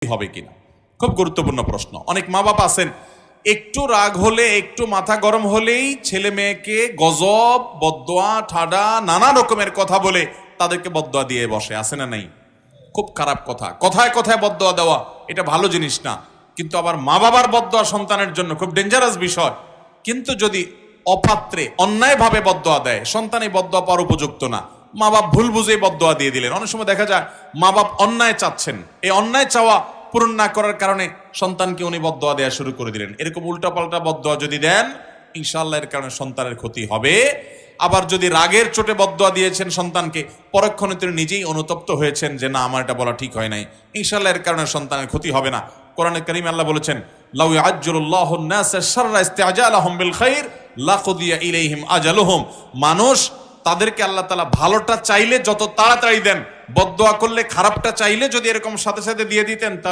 হবে কিনা, খুব গুরুত্বপূর্ণ প্রশ্ন। অনেক মা বাবা আছেন একটু রাগ হলে, একটু মাথা গরম হলেই ছেলে মেয়েকে গজব, বদদোয়া, ঠাডা, নানা রকমের কথা বলে তাদেরকে বদদোয়া দিয়ে বসে, আছে না নাই? খুব খারাপ কথা, কথায় কথায় বদদোয়া দেওয়া এটা ভালো জিনিস না, কিন্তু আবার মা বাবার বদদোয়া সন্তানের জন্য খুব ডেঞ্জারাস বিষয়। কিন্তু যদি অপাত্রে অন্যায়ভাবে বদদোয়া দেয়, সন্তান এই বদদোয়া পাওয়ার উপযুক্ত না, মা বাপ ভুল বুঝে বদদোয়া দিয়ে দিলেন। অনেক সময় দেখা যায় মা বাপ অন্যায় চাচ্ছেন, এই অন্যায় চাওয়া পূরণ না করার কারণে সন্তানকে উনি বদদোয়া দেওয়া শুরু করে দিলেন। এরকম উল্টাপাল্টা বদদোয়া যদি দেন, ইনশাআল্লাহ এর কারণে সন্তানের ক্ষতি হবে। আবার যদি রাগের চোটে বদদোয়া দিয়েছেন সন্তানকে, পরক্ষণে তিনি নিজেই অনুতপ্ত হয়েছেন যে না, আমার এটা বলা ঠিক হয় নাই, ইনশাআল্লাহ এর কারণে সন্তানের ক্ষতি হবে না। কোরআনে কারীমে আল্লাহ বলেছেন, লাউ ইয়াজ্জুলুল্লাহু আন-নাসা শাররা ইস্তিআজালাহুম বিল খাইর লাকুদিয়া ইলাইহিম আজালুহুম। মানুষ তাদেরকে আল্লাহ তাআলা ভালোটা চাইলে যত তাড়াতাড়ি দেন, বদদোয়া করলে, খারাপটা চাইলে যদি এরকম সাথে সাথে দিয়ে দিতেন, তাহলে